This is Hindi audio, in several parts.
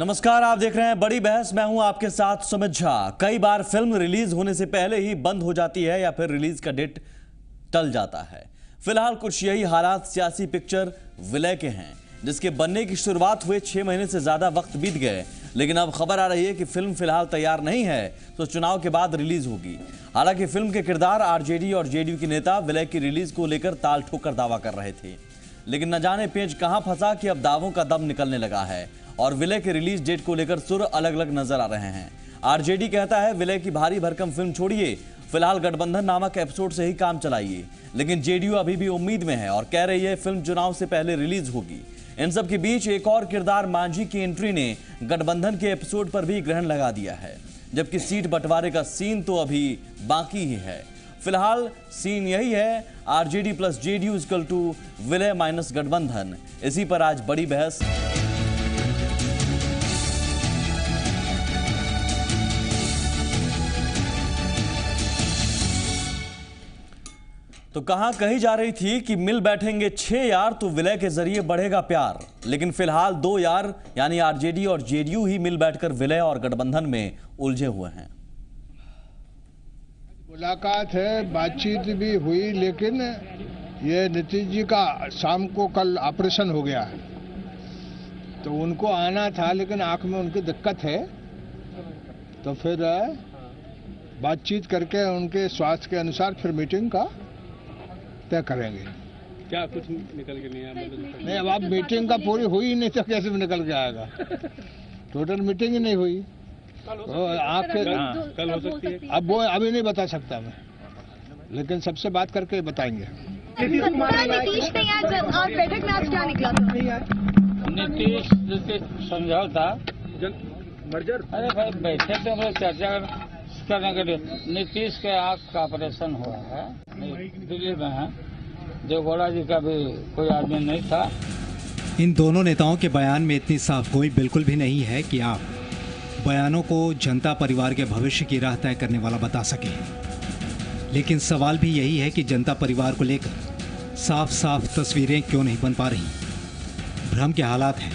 नमस्कार, आप देख रहे हैं बड़ी बहस। मैं हूं आपके साथ सुमित झा। कई बार फिल्म रिलीज होने से पहले ही बंद हो जाती है या फिर रिलीज का डेट टल जाता है। फिलहाल कुछ यही हालात सियासी पिक्चर विलय के हैं, जिसके बनने की शुरुआत हुए 6 महीने से ज्यादा वक्त बीत गए, लेकिन अब खबर आ रही है कि फिल्म फिलहाल तैयार नहीं है तो चुनाव के बाद रिलीज होगी। हालांकि फिल्म के किरदार आरजेडी और जेडीयू के नेता विलय की रिलीज को लेकर ताल ठोकर दावा कर रहे थे, लेकिन न जाने पेंच कहां फंसा कि अब दावों का दम निकलने लगा है और विलय के रिलीज डेट को लेकर सुर अलग अलग नजर आ रहे हैं। आरजेडी कहता है विलय की भारी भरकम फिल्म छोड़िए, फिलहाल गठबंधन नामक एपिसोड से ही काम चलाइए, लेकिन जेडीयू अभी भी उम्मीद में है और कह रही है फिल्म चुनाव से पहले रिलीज होगी। इन सब के बीच एक और किरदार मांझी की एंट्री ने गठबंधन के एपिसोड पर भी ग्रहण लगा दिया है, जबकि सीट बंटवारे का सीन तो अभी बाकी ही है। फिलहाल सीन यही है, RJD plus JDU equal to विलय माइनस गठबंधन। इसी पर आज बड़ी बहस। तो कहां कही जा रही थी कि मिल बैठेंगे 6 यार तो विलय के जरिए बढ़ेगा प्यार, लेकिन फिलहाल 2 यार यानी आरजेडी और जेडीयू ही मिल बैठकर विलय और गठबंधन में उलझे हुए हैं। मुलाकात है, बातचीत भी हुई, लेकिन ये नीतीश जी का शाम को कल ऑपरेशन हो गया है तो उनको आना था, लेकिन आंख में उनकी दिक्कत है, तो फिर बातचीत करके उनके स्वास्थ्य के अनुसार फिर मीटिंग का तय करेंगे। क्या कुछ निकल के नहीं आया? नहीं, अब आप मीटिंग का पूरी हुई नहीं तो कैसे निकल के आएगा? टोटल मीटिंग ही नहीं हुई। आपके कल हो सकती है। अब वो अभी नहीं बता सकता मैं, लेकिन सबसे बात करके बताएंगे। नीतीश ने आज बैठक में आज क्या निकला था? नीतीश समझौता मर्जर। अरे भाई बैठे थे, हम लोग चर्चा करने के लिए। नीतीश के आँख का ऑपरेशन हुआ है, दिल्ली में है। देवगौड़ा जी का भी कोई आदमी नहीं था। इन दोनों नेताओं के बयान में इतनी साफगोई बिल्कुल भी नहीं है कि आप बयानों को जनता परिवार के भविष्य की राह तय करने वाला बता सकें, लेकिन सवाल भी यही है कि जनता परिवार को लेकर साफ साफ तस्वीरें क्यों नहीं बन पा रही। भ्रम के हालात हैं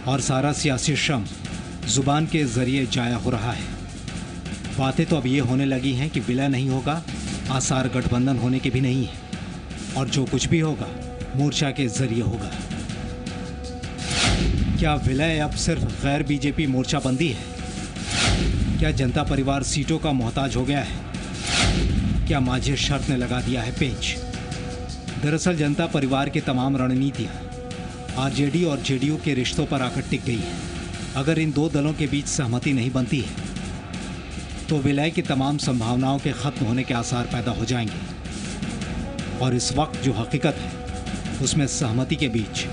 और सारा सियासी श्रम जुबान के जरिए जाया हो रहा है। बातें तो अब ये होने लगी हैं कि विलय नहीं होगा, आसार गठबंधन होने के भी नहीं है, और जो कुछ भी होगा मोर्चा के जरिए होगा। क्या विलय अब सिर्फ गैर बीजेपी मोर्चा बंदी है? क्या जनता परिवार सीटों का मोहताज हो गया है? क्या मांझी शर्त ने लगा दिया है पेंच? दरअसल जनता परिवार की तमाम रणनीतियां आरजेडी और जेडीयू के रिश्तों पर आकर टिक गई है। अगर इन दो दलों के बीच सहमति नहीं बनती है तो विलय की तमाम संभावनाओं के खत्म होने के आसार पैदा हो जाएंगे, और इस वक्त जो हकीकत है उसमें सहमति के बीच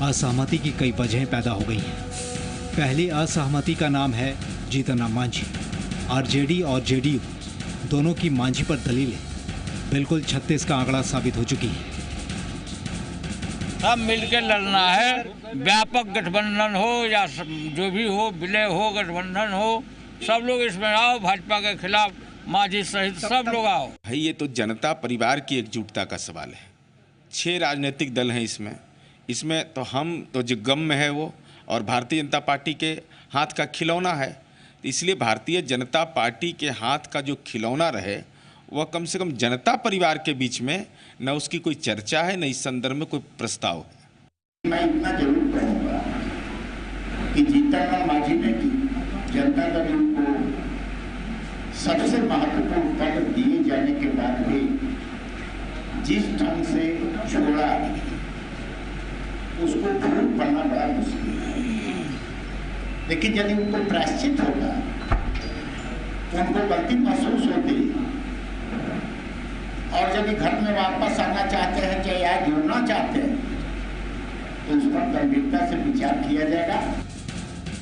असहमति की कई वजहें पैदा हो गई हैं। पहली असहमति का नाम है जीतन राम मांझी। आरजेडी और जेडीयू दोनों की मांझी पर दलीलें बिल्कुल 36 का आंकड़ा साबित हो चुकी है। अब मिलकर लड़ना है, व्यापक गठबंधन हो या जो भी हो, विलय हो, गठबंधन हो, सब लोग इसमें आओ। भाजपा के खिलाफ मांझी सहित सब लोग आओ। भाई ये तो जनता परिवार की एकजुटता का सवाल है। 6 राजनीतिक दल हैं इसमें तो हम तो जो गम में है वो, और भारतीय जनता पार्टी के हाथ का खिलौना है, इसलिए भारतीय जनता पार्टी के हाथ का जो खिलौना रहे वह कम से कम जनता परिवार के बीच में न उसकी कोई चर्चा है, न इस संदर्भ में कोई प्रस्ताव है। मैं इतना जरूर कहूँगा कि जीतन राम मांझी ने जनता दल को सबसे महत्वपूर्ण पद दिए जाने के बाद भी जिस ढंग से छोड़ा उसको भूल पड़ना बड़ा मुश्किल है, लेकिन यदि उनको प्रायश्चित होगा, उनको गलती महसूस होती और यदि घर में वापस आना चाहते हैं चाहे यहाँ जुड़ना चाहते हैं तो उस पर गंभीरता से विचार किया जाएगा।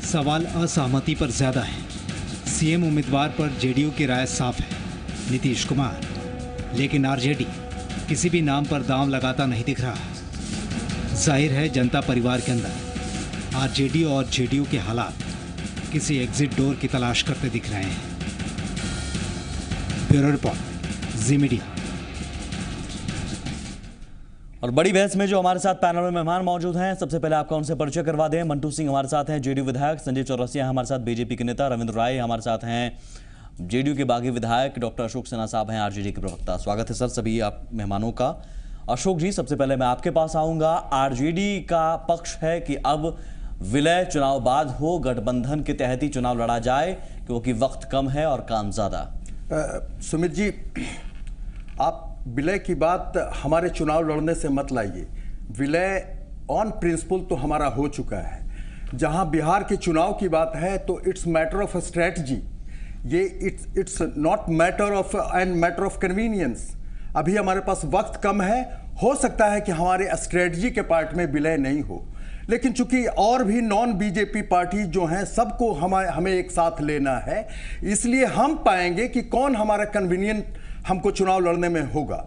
सवाल असहमति पर ज्यादा है। सीएम उम्मीदवार पर जेडीयू की राय साफ है, नीतीश कुमार, लेकिन आरजेडी किसी भी नाम पर दांव लगाता नहीं दिख रहा। जाहिर है जनता परिवार के अंदर आरजेडी और जेडीयू के हालात किसी एग्जिट डोर की तलाश करते दिख रहे हैं। ब्यूरो रिपोर्ट, जी मीडिया। और बड़ी बहस में जो हमारे साथ पैनल में मेहमान मौजूद हैं, सबसे पहले आपका उनसे परिचय करवा दें। मंटू सिंह हमारे साथ हैं, जेडीयू विधायक। संजय चौरसिया हमारे साथ, बीजेपी के नेता। रविंद्र राय हमारे साथ हैं, जेडीयू के बागी विधायक। डॉक्टर अशोक सिन्हा साहब हैं, आरजेडी के प्रवक्ता। स्वागत है सर सभी आप मेहमानों का। अशोक जी, सबसे पहले मैं आपके पास आऊंगा। आरजेडी का पक्ष है कि अब विलय चुनाव बाद हो, गठबंधन के तहत ही चुनाव लड़ा जाए क्योंकि वक्त कम है और काम ज्यादा। सुमित जी, आप विलय की बात हमारे चुनाव लड़ने से मत लाइए। विलय ऑन प्रिंसिपल तो हमारा हो चुका है। जहां बिहार के चुनाव की बात है तो इट्स मैटर ऑफ स्ट्रेटजी, ये it's not matter of and matter of convenience. अभी हमारे पास वक्त कम है, हो सकता है कि हमारे स्ट्रेटजी के पार्ट में विलय नहीं हो, लेकिन चूंकि और भी नॉन बीजेपी पार्टी जो हैं सबको हमें एक साथ लेना है, इसलिए हम पाएंगे कि कौन हमारा कन्वीनियंट हमको चुनाव लड़ने में होगा।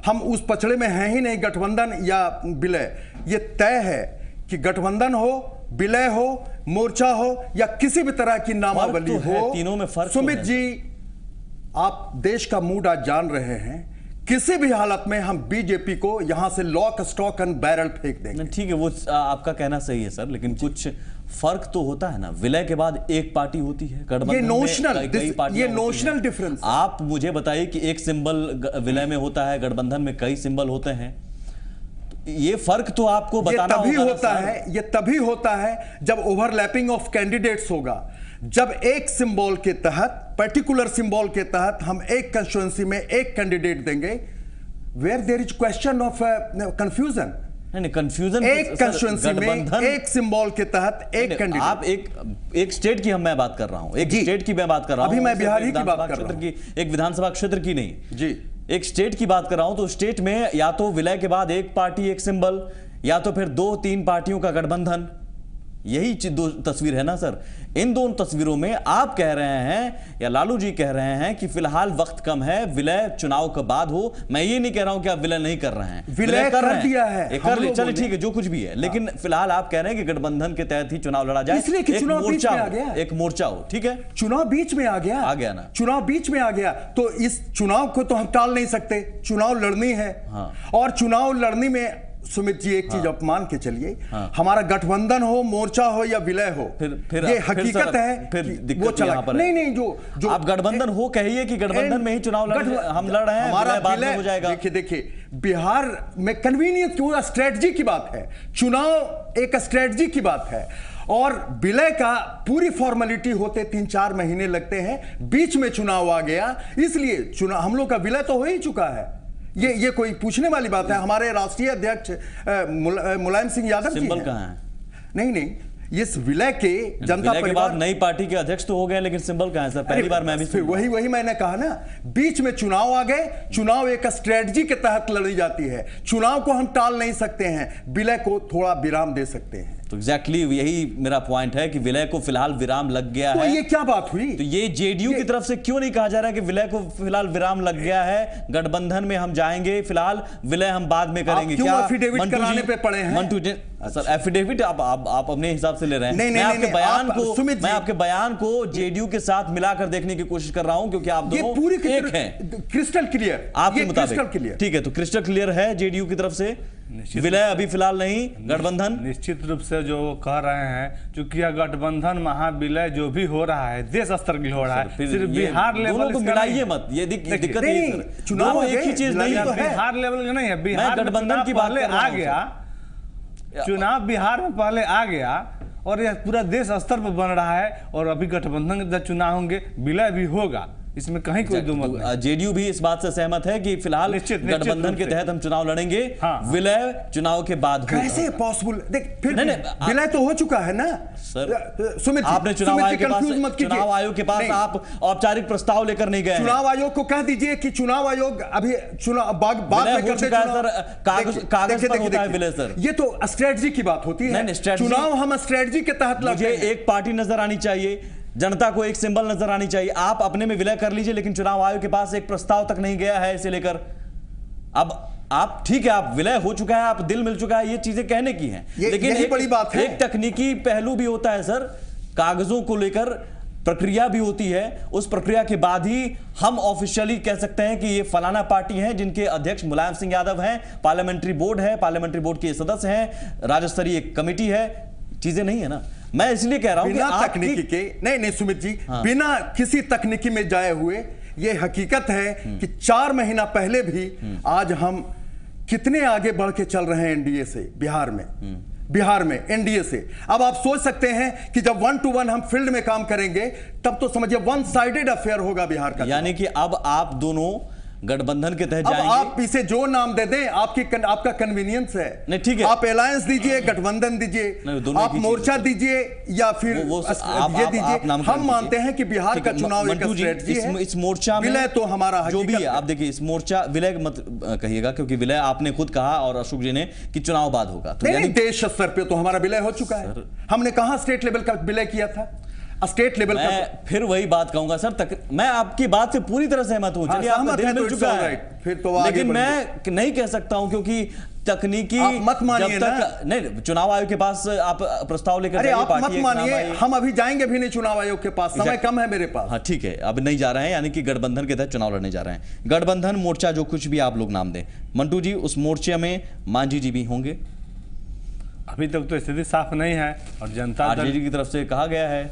हम उस पचड़े में हैं ही नहीं, गठबंधन या विलय। ये तय है कि गठबंधन हो, विलय हो, मोर्चा हो या किसी भी तरह की नामावली हो। तीनों में फर्क सुमित जी, आप देश का मूड आज जान रहे हैं। किसी भी हालत में हम बीजेपी को यहां से लॉक स्टॉक एंड बैरल फेंक देंगे। ठीक है, वो आपका कहना सही है सर, लेकिन कुछ फर्क तो होता है ना। विलय के बाद एक पार्टी होती है, गठबंधन ये नोशनल डिफरेंस। आप मुझे बताइए कि एक सिंबल विलय में होता है, गठबंधन में कई सिंबल होते हैं। ये फर्क तो आपको बताना होगा। ये तभी होता है जब ओवरलैपिंग ऑफ कैंडिडेट्स होगा, जब एक सिंबल के तहत, पर्टिकुलर सिंबल के तहत हम एक कंस्टिट्यूएंसी में एक कैंडिडेट देंगे, where there is question of confusion. नहीं, कंफ्यूजन एक कंस्टिट्यूएंसी में एक सिंबल के तहत एक कैंडिडेट। आप एक स्टेट की मैं बात कर रहा हूं, एक स्टेट की मैं बात कर रहा हूं। अभी मैं बिहार ही की बात कर रहा हूं, एक विधानसभा क्षेत्र की नहीं जी, एक स्टेट की बात कर रहा हूं। तो स्टेट में या तो विलय के बाद एक पार्टी एक सिंबल, या तो फिर 2-3 पार्टियों का गठबंधन। यही दो तस्वीर है ना सर। इन दोनों तस्वीरों में आप कह रहे हैं या लालू जी कह रहे हैं कि फिलहाल वक्त कम है, विलय चुनाव के बाद हो। मैं ये नहीं कह रहा हूं कि आप विलय नहीं कर रहे हैं, विलय कर दिया है, कर ले, चलिए ठीक है, जो कुछ भी है। लेकिन फिलहाल आप कह रहे हैं कि गठबंधन के तहत ही चुनाव लड़ा जाए, इसलिए कि चुनाव बीच में आ गया, एक मोर्चा हो। ठीक है, चुनाव बीच में आ गया ना, चुनाव बीच में आ गया तो इस चुनाव को तो हम टाल नहीं सकते। चुनाव लड़नी है। और चुनाव लड़ने में सुमित जी एक चीज आप मान के चलिए, हमारा गठबंधन हो, मोर्चा हो या विलय हो, फिर ये हकीकत है। फिर दिक्कत वो चला पर नहीं, जो आप गठबंधन हो कहिए कि गठबंधन में ही चुनाव हम लड़ रहे हैं, हमारा बाद में हो जाएगा। देखिए बिहार में कन्वीनियंस की स्ट्रेटजी की बात है, चुनाव एक स्ट्रेटजी की बात है, और विलय का पूरी फॉर्मेलिटी होते 3-4 महीने लगते हैं। बीच में चुनाव आ गया, इसलिए चुनाव हम लोग का विलय तो हो ही चुका है। ये कोई पूछने वाली बात है। हमारे राष्ट्रीय अध्यक्ष मुलायम सिंह यादव जी सिंबल कहां है? नहीं, इस विलय के जनता परिवार के बाद नई पार्टी के अध्यक्ष तो हो गए, लेकिन सिंबल कहां है सर? पहली बार मैं भी वही मैंने कहा ना, बीच में चुनाव आ गए। चुनाव एक स्ट्रेटजी के तहत लड़ी जाती है। चुनाव को हम टाल नहीं सकते हैं, विलय को थोड़ा विराम दे सकते हैं। तो एग्जैक्टली यही मेरा पॉइंट है कि विलय को फिलहाल विराम लग गया है। ये क्या बात हुई? तो ये जेडीयू की तरफ से क्यों नहीं कहा जा रहा है कि विलय को फिलहाल विराम लग गया है, गठबंधन में हम जाएंगे, फिलहाल विलय हम बाद में करेंगे? क्या एफिडेविट कराने पे पड़े हैं? मंटू जी सर, एफिडेविट आप अपने हिसाब से ले रहे हैं। मैं आपके बयान को जेडीयू के साथ मिलाकर देखने की कोशिश कर रहा हूं, क्योंकि आप दोनों पूरी एक हैं। क्रिस्टल क्लियर आपके मुताबिक ठीक है, तो क्रिस्टल क्लियर है जेडीयू की तरफ से, विलय अभी फिलहाल नहीं, गठबंधन निश्चित रूप से जो कह रहे हैं, चूंकि गठबंधन महाविलय जो भी हो रहा है देश स्तर की हो रहा है, सिर्फ बिहार लेवल को मिलाइए मत, ये दिक्कत नहीं है। चुनाव एक ही चीज नहीं है, बिहार लेवल का नहीं है। बिहार गठबंधन की बात आ गया, चुनाव बिहार में पहले आ गया और यह पूरा देश स्तर पर बन रहा है, और अभी गठबंधन के चुनाव होंगे, विलय भी होगा, इसमें कहीं कोई दो मत नहीं। जेडीयू भी इस बात से सहमत है कि फिलहाल गठबंधन के तहत हम चुनाव लड़ेंगे, विलय चुनाव के बाद होगा। कैसे पॉसिबल? देख, फिर विलय तो हो चुका है ना सर। सुमित, आपने चुनाव आयोग के पास आप औपचारिक प्रस्ताव लेकर नहीं गए। चुनाव आयोग को कह दीजिए कि चुनाव आयोग अभी चुनाव बाद में कर चुका है सर, कागज पर होता है विलय सर। ये तो स्ट्रेटजी की बात होती है। चुनाव हम स्ट्रेटजी के तहत लड़ते हैं। एक पार्टी नजर आनी चाहिए, जनता को एक सिंबल नजर आनी चाहिए। आप अपने में विलय कर लीजिए, लेकिन चुनाव आयोग के पास एक प्रस्ताव तक नहीं गया है इसे लेकर। अब आप ठीक है, आप विलय हो चुका है, आप दिल मिल चुका है, ये चीजें कहने की हैं, लेकिन एक बड़ी बात है, एक तकनीकी पहलू भी होता है सर। कागजों को लेकर प्रक्रिया भी होती है। उस प्रक्रिया के बाद ही हम ऑफिशियली कह सकते हैं कि ये फलाना पार्टी है, जिनके अध्यक्ष मुलायम सिंह यादव हैं, पार्लियामेंट्री बोर्ड है, पार्लियामेंट्री बोर्ड के सदस्य हैं, राज्य स्तरीय कमेटी है। चीजें नहीं है ना। मैं इसलिए कह रहा हूं कि बिना तकनीकी के नहीं सुमित जी, बिना किसी तकनीकी में जाए हुए ये हकीकत है कि 4 महीना पहले भी आज हम कितने आगे बढ़ के चल रहे हैं एनडीए से बिहार में एनडीए से। अब आप सोच सकते हैं कि जब 1 to 1 हम फील्ड में काम करेंगे तब तो समझिए 1 साइडेड अफेयर होगा बिहार का। यानी कि अब आप दोनों गठबंधन के तहत जाएंगे। आप इसे जो नाम दे दें, आपका कन्वीनियंस है। नहीं ठीक है, आप अलायंस दीजिए, गठबंधन दीजिए, आप मोर्चा दीजिए या फिर ये दीजिए। हम मानते हैं कि बिहार का चुनाव एक स्ट्रेटजी है। इस मोर्चा में विलय तो हमारा जो भी है, आप देखिए इस मोर्चा विलय मत कहिएगा, क्योंकि विलय आपने खुद कहा और अशोक जी ने कि चुनाव बाद होगा। तो नहीं, देश स्तर पे तो हमारा विलय हो चुका है। हमने कहां स्टेट लेवल का विलय किया था? स्टेट लेवल का फिर वही बात कहूंगा सर, मैं आपकी बात से पूरी तरह सहमत हूं। चलिए आपका दिन मिल चुका है, फिर तो लेकिन मैं नहीं कह सकता हूं क्योंकि तकनीकी मत मानिए ना। नहीं, चुनाव आयोग के पास आप प्रस्ताव लेकर जाइए। आप मत मानिए, हम अभी जाएंगे भी नहीं चुनाव आयोग के पास, समय कम है मेरे पास। हाँ ठीक है, अब नहीं जा रहे हैं, यानी कि गठबंधन के तहत चुनाव लड़ने जा रहे हैं। गठबंधन मोर्चा जो कुछ भी आप लोग नाम दें, मंटू जी उस मोर्चे में मांझी जी भी होंगे? अभी तक तो स्थिति साफ नहीं है और जनता आरजेडी की तरफ से कहा गया है।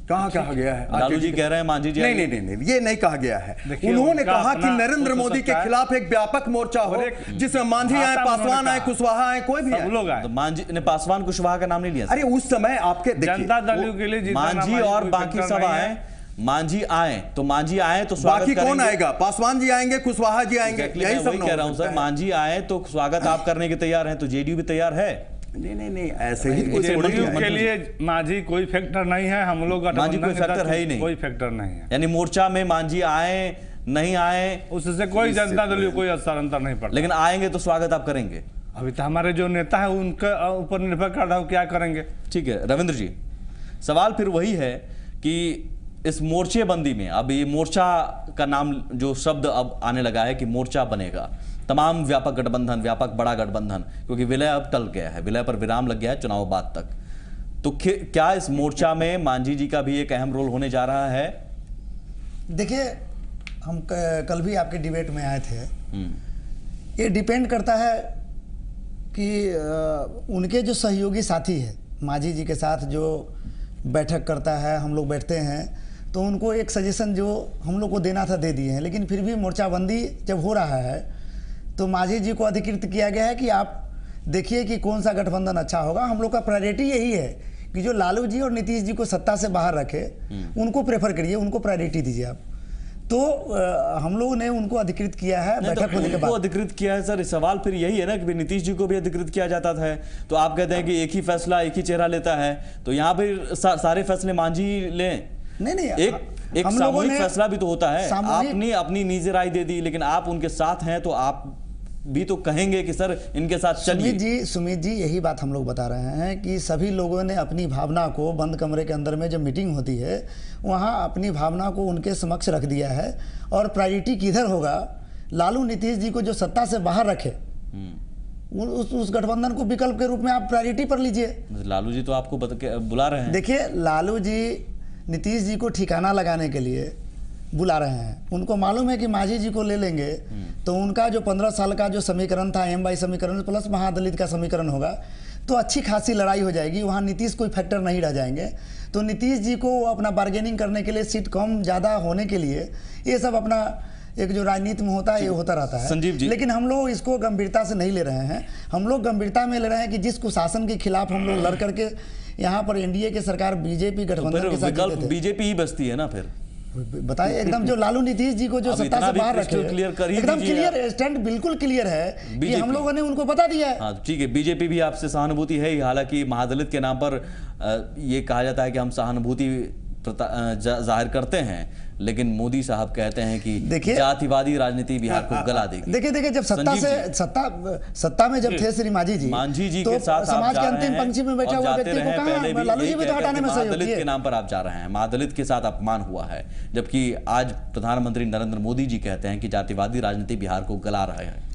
कहां कहा गया है? लालू जी कह रहे हैं मांझी जी नहीं, ये नहीं कहा गया है। उन्होंने कहा कि नरेंद्र मोदी के खिलाफ एक व्यापक मोर्चा हो जिसमें मांझी आए, पासवान आए, कुशवाहा आए, कोई भी लोग आए। तो मांझी ने पासवान कुशवाहा का नाम नहीं लिया। अरे उस समय आपके जनता दल के लिए मांझी और बाकी सब आए, मांझी आए तो मांझी आए तो स्वागत बाकी कौन आएगा? पासवान जी आएंगे, कुशवाहा जी आएंगे, यही सब कह रहा हूं सर। मांझी आए तो स्वागत आप करने के तैयार हैं, तो जेडीयू भी तैयार है। नहीं ऐसे ही के लिए मांझी कोई फैक्टर नहीं है। हम लोग मांझी कोई फैक्टर है ही नहीं, कोई फैक्टर नहीं है। यानी मोर्चा में मांझी आए नहीं आए उससे कोई जनता दल कोई असर अंतर नहीं पड़ता, लेकिन आएंगे तो स्वागत आप करेंगे। अभी तो हमारे जो नेता है उनके ऊपर निर्भर कर रहा है क्या करेंगे। ठीक है रविंद्र जी, सवाल फिर वही है कि इस मोर्चेबंदी में अब ये मोर्चा का नाम जो शब्द अब आने लगा है कि मोर्चा बनेगा, तमाम व्यापक गठबंधन, व्यापक बड़ा गठबंधन, क्योंकि विलय अब टल गया है, विलय पर विराम लग गया है चुनाव बाद तक। तो क्या इस मोर्चा में मांझी जी का भी एक अहम रोल होने जा रहा है? देखिए हम कल भी आपके डिबेट में आए थे, ये डिपेंड करता है कि उनके जो सहयोगी साथी है मांझी जी के साथ जो बैठक करता है, हम लोग बैठते हैं तो उनको एक सजेशन जो हम लोग को देना था दे दिए हैं। लेकिन फिर भी मोर्चाबंदी जब हो रहा है तो मांझी जी को अधिकृत किया गया है कि आप देखिए कि कौन सा गठबंधन अच्छा होगा। हम लोग का प्रायोरिटी यही है कि जो लालू जी और नीतीश जी को सत्ता से बाहर रखे उनको प्रेफर करिए, उनको प्रायोरिटी दीजिए आप। तो हम लोगों ने उनको अधिकृत किया है बैठक होने के बाद। अधिकृत किया है सर, सवाल फिर यही है ना कि नीतीश जी को भी अधिकृत किया जाता था, तो आप कहते हैं कि एक ही फैसला एक ही चेहरा लेता है, तो यहाँ पे सारे फैसले मांझी लें? नहीं, एक सामूहिक फैसला भी तो होता है। आपने अपनी निजी राय दे दी, लेकिन आप उनके साथ हैं तो आप भी तो कहेंगे कि सर इनके साथ चलिए। सुमित जी यही बात हम लोग बता रहे हैं कि सभी लोगों ने अपनी भावना को बंद कमरे के अंदर में जब मीटिंग होती है वहाँ अपनी भावना को उनके समक्ष रख दिया है। और प्रायोरिटी किधर होगा, लालू नीतीश जी को जो सत्ता से बाहर रखे उस गठबंधन को विकल्प के रूप में आप प्रायोरिटी पर लीजिए। लालू जी तो आपको बुला रहे हैं। देखिए लालू जी नीतीश जी को ठिकाना लगाने के लिए बुला रहे हैं। उनको मालूम है कि मांझी जी को ले लेंगे तो उनका जो 15 साल का जो समीकरण था एम वाई समीकरण प्लस महादलित का समीकरण होगा तो अच्छी खासी लड़ाई हो जाएगी। वहाँ नीतीश कोई फैक्टर नहीं रह जाएंगे। तो नीतीश जी को अपना बार्गेनिंग करने के लिए सीट कम ज़्यादा होने के लिए ये सब अपना एक जो राजनीति में होता है ये होता रहता है। संजीव जी, लेकिन हम लोग इसको गंभीरता से नहीं ले रहे हैं। हम लोग गंभीरता में ले रहे हैं कि जिस कुशासन के खिलाफ हम लोग लड़ करके यहाँ पर एनडीए की सरकार बीजेपी गठबंधन के साथ बीजेपी ही बचती है ना। फिर बताइए एकदम जो लालू नीतीश जी को जो सत्ता से बाहर रखे एकदम क्लियर स्टैंड बिल्कुल क्लियर है कि हम लोगों ने उनको बता दिया है। हाँ ठीक है, बीजेपी भी आपसे सहानुभूति है ही। हालांकि महादलित के नाम पर ये कहा जाता है कि हम सहानुभूति जाहिर करते हैं, लेकिन मोदी साहब कहते हैं कि जातिवादी राजनीति बिहार को गला देगी। देखिए जब सत्ता में जब थे श्री मांझी जी तो के साथ समाज के अंतिम पंक्ति में बैठा हुआ व्यक्ति को कहां लालू जी भी तो हटाने में सहयोग किए। के नाम पर आप जा रहे हैं, महादलित के साथ अपमान हुआ है, जबकि आज प्रधानमंत्री नरेंद्र मोदी जी कहते हैं कि जातिवादी राजनीति बिहार को गला रहे हैं।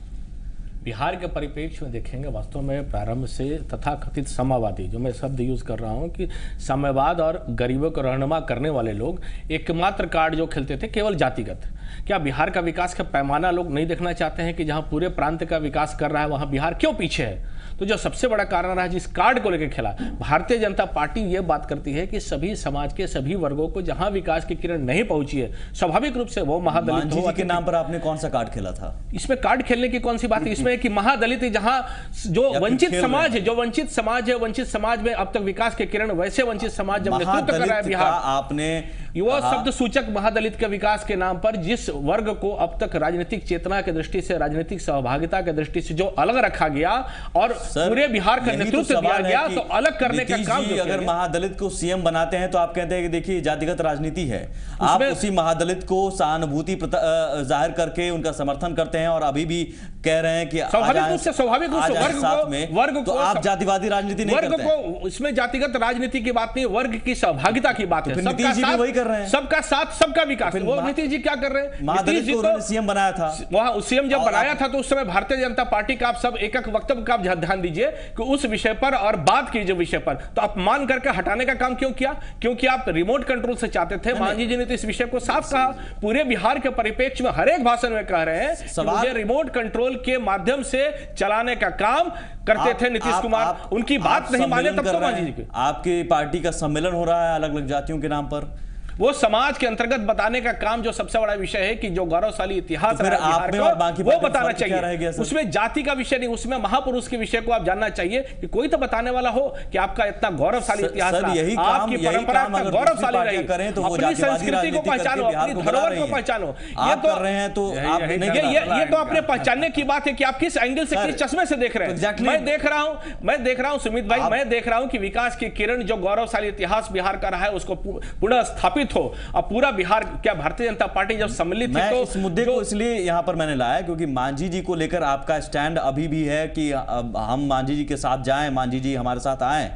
बिहार के परिप्रेक्ष्य में देखेंगे वास्तव में प्रारंभ से तथाकथित समाजवादी, जो मैं शब्द यूज कर रहा हूं कि साम्यवाद और गरीबों को रहनुमा करने वाले लोग एकमात्र कार्ड जो खेलते थे केवल जातिगत। क्या बिहार का विकास का पैमाना लोग नहीं देखना चाहते हैं कि जहां पूरे प्रांत का विकास कर रहा है वहां बिहार क्यों पीछे है? तो जो सबसे बड़ा कारण रहा जिस कार्ड को लेकर खेला, भारतीय जनता पार्टी ये बात करती है कि सभी समाज के सभी वर्गों को जहां विकास की किरण नहीं पहुंची है, स्वाभाविक रूप से वो महादलित हो के नाम पर आपने कौन सा कार्ड खेला था? इसमें कार्ड खेलने की कौन सी बात है? इसमें कि महादलित जहां जो वंचित समाज है, जो वंचित समाज है, वंचित समाज में अब तक विकास के किरण, वैसे वंचित समाज जब नेतृत्व कर रहा है बिहार, आपने युवा शब्द सूचक महादलित के विकास के नाम पर जिस वर्ग को अब तक राजनीतिक चेतना की दृष्टि से, राजनीतिक सहभागिता की दृष्टि से जो अलग रखा गया और पूरे बिहार का नेतृत्व दिया गया, तो अलग करने का काम अगर महादलित को सीएम बनाते हैं तो आप कहते हैं कि देखिए जातिगत राजनीति है, आप उसी महादलित को सहानुभूति जाहिर करके उनका समर्थन करते हैं और अभी भी कह रहे हैं कि स्वाभाविक रूप से वर्ग को आप जातिवादी राजनीति नहीं करते हैं। इसमें जातिगत राजनीति की बात नहीं, वर्ग की सहभागिता की बात है। नीतीश जी भी वही कर रहे हैं, सबका साथ सबका विकास। वो नीतीश जी क्या कर रहे हैं? नीतीश जी को सीएम बनाया था, वहां सीएम जब बनाया था तो उस समय भारतीय जनता पार्टी का आप सब एक एक वक्तव्य का आप ध्यान दीजिए कि उस विषय पर और बात कीजिए विषय पर, तो आप मान करके हटाने का काम क्यों किया? क्योंकि आप रिमोट कंट्रोल से चाहते थे। मांझी जी ने तो इस विषय को साफ कहा, पूरे बिहार के परिप्रेक्ष्य में हर एक भाषण में कह रहे हैं मुझे रिमोट कंट्रोल के माध्यम से चलाने का काम करते थे नीतीश कुमार। उनकी बात नहीं माने तब तो मांझी जी। आपकी पार्टी का सम्मेलन हो रहा है अलग अलग जातियों के नाम पर, वो समाज के अंतर्गत बताने का काम जो सबसे बड़ा विषय है कि जो गौरवशाली इतिहास तो है बिहार का, वो बताना चाहिए। उसमें जाति का विषय नहीं, उसमें महापुरुष के विषय को आप जानना चाहिए कि कोई तो बताने वाला हो कि आपका इतना गौरवशाली इतिहास रहा, आपकी परंपरा गौरवशाली रही, अपनी संस्कृति को पहचानो, अपनी धरोहर को पहचानो। ये तो कर रहे हैं तो ये तो अपने पहचानने की बात है कि आप किस एंगल से, किस चश्मे से देख रहे हैं। मैं देख रहा हूं सुमित भाई, मैं देख रहा हूं कि विकास की किरण जो गौरवशाली इतिहास बिहार का रहा है उसको पुनः स्थापित हो। अब पूरा बिहार, क्या भारतीय जनता पार्टी जब सम्मिलित थी तो इस मुद्दे को इसलिए यहां पर मैंने लाया क्योंकि मांझी जी को लेकर आपका स्टैंड अभी भी है कि हम मांझी जी के साथ जाएं, मांझी जी हमारे साथ आएं।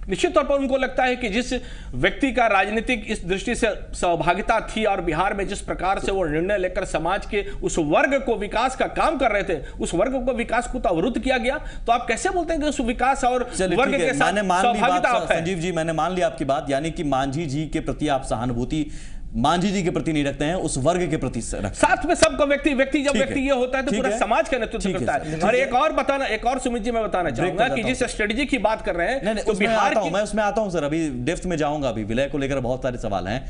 निश्चित तौर पर उनको लगता है कि जिस व्यक्ति का राजनीतिक इस दृष्टि से सहभागिता थी और बिहार में जिस प्रकार से वो निर्णय लेकर समाज के उस वर्ग को विकास का काम कर रहे थे, उस वर्ग को विकास को तो अवरुद्ध किया गया, तो आप कैसे बोलते हैं कि उस विकास और वर्ग के साथ सहभागिता? संजीव जी, मैंने मान लिया आपकी बात, यानी कि मांझी जी के प्रति आप सहानुभूति मांझी जी के प्रति नहीं रखते हैं, उस वर्ग के प्रति साथ में सबको व्यक्ति जब व्यक्ति ये होता है तो पूरा समाज का नेतृत्व करता है। और एक और सुमित जी मैं बताना चाहूंगा कि जिस स्ट्रेटजी की बात कर रहे हैं तो बिहार की, मैं उसमें आता हूं सर, अभी डेप्थ में जाऊंगा। अभी विलय को लेकर बहुत सारे सवाल हैं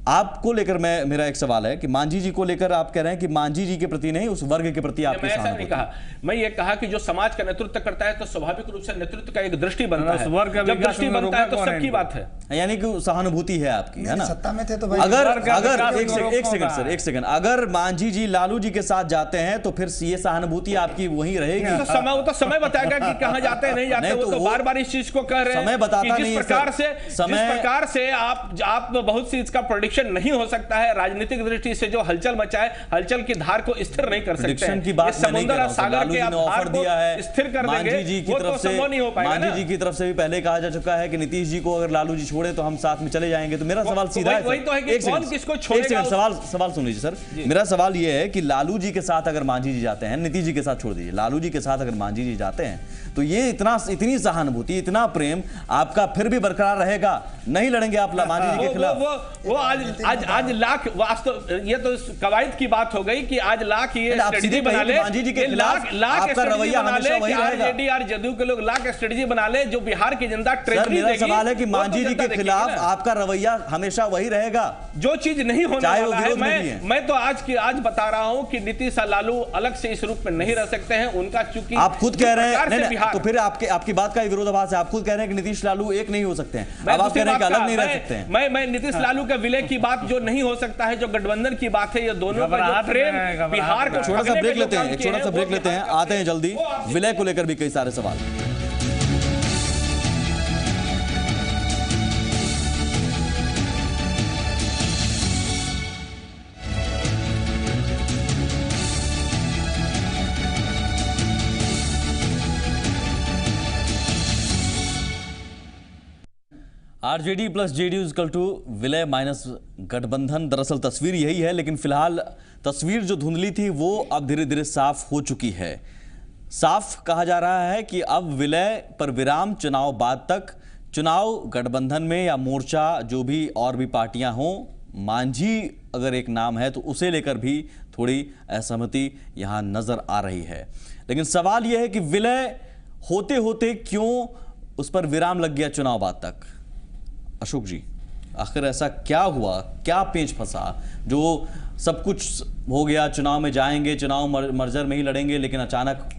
आपको लेकर। मेरा एक सवाल है कि मांझी जी को लेकर आप कह रहे हैं कि मांझी जी के प्रति नहीं, उस वर्ग के प्रति आपकी ऐसा नहीं कहा। मैं ये कहा कि जो समाज का नेतृत्व करता है तो स्वाभाविक रूप से नेतृत्व का एक दृष्टि बनता है, जब दृष्टि बनता है तो सबकी बात है, यानी कि सहानुभूति है आपकी, है ना? सत्ता में थे तो अगर एक सेकंड अगर मांझी जी लालू जी के साथ जाते हैं तो फिर ये सहानुभूति आपकी वही रहेगी? तो समय बताएगा कि कहां जाते हैं नहीं जाते। वो तो बार बार इस चीज को कह रहे हैं, समय बताता नहीं। जिस प्रकार से आप बहुत सी इसका नहीं हो सकता है, राजनीतिक दृष्टि से जो हलचल मचा है, हलचल की धार को स्थिर नहीं कर सकते हैं। की बात समुद्र और सागर के ऑफर दिया है, स्थिर कर देंगे, मांझी जी की तरफ से, मांझी जी की तरफ से भी पहले कहा जा चुका है कि नीतीश जी को अगर लालू जी छोड़े तो हम साथ में चले जाएंगे। तो मेरा सवाल सीधा है, सवाल सुन लीजिए सर, मेरा सवाल यह है कि लालू जी के साथ अगर मांझी जी जाते हैं, नीतीश जी के साथ छोड़ दीजिए, लालू जी के साथ अगर मांझी जी जाते हैं तो ये इतनी सहानुभूति, इतना प्रेम आपका फिर भी बरकरार रहेगा? नहीं लड़ेंगे आप मांझी जी के खिलाफ? वो आज लाख वास्तव, ये तो कवायद की बात हो गई कि आज लाख ये स्ट्रेटजी बना ले, मांझी जी के खिलाफ आपका रवैया हमेशा वही रहेगा। आरजेडी और जदयू के लोग लाख स्ट्रेटजी बना ले जो बिहार की जनता ट्रेजरी देगी। मेरा सवाल है कि मांझी जी के खिलाफ आपका रवैया हमेशा वही रहेगा, जो चीज नहीं होने वाला है। मैं तो आज बता रहा हूं कि नीतीश और लालू अलग से इस रूप में नहीं रह सकते हैं। उनका चूंकि आप खुद कह रहे हैं, तो फिर आपकी बात का विरोधाभास है। आप खुद कह रहे हैं कि नीतीश लालू एक नहीं हो सकते हैं, अब आप कह रहे हैं कि अलग नहीं रह सकते हैं। मैं नीतीश लालू के विलय की बात जो नहीं हो सकता है, जो गठबंधन की बात है, ये दोनों का जो प्रेम बिहार को, छोटा सा ब्रेक लेते हैं, छोटा सा ब्रेक लेते हैं, आते हैं जल्दी। विलय को लेकर भी कई सारे सवाल। RJD plus JDU equal to विलय माइनस गठबंधन। दरअसल तस्वीर यही है, लेकिन फिलहाल तस्वीर जो धुंधली थी वो अब धीरे धीरे साफ हो चुकी है। साफ कहा जा रहा है कि अब विलय पर विराम, चुनाव बाद तक। चुनाव गठबंधन में या मोर्चा जो भी और भी पार्टियां हों, मांझी अगर एक नाम है तो उसे लेकर भी थोड़ी असहमति यहां नजर आ रही है। लेकिन सवाल यह है कि विलय होते होते क्यों उस पर विराम लग गया चुनाव बाद तक? अशोक जी, आखिर ऐसा क्या हुआ, क्या पेच फंसा जो सब कुछ हो गया, चुनाव में जाएंगे, चुनाव मर्जर में ही लड़ेंगे, लेकिन अचानक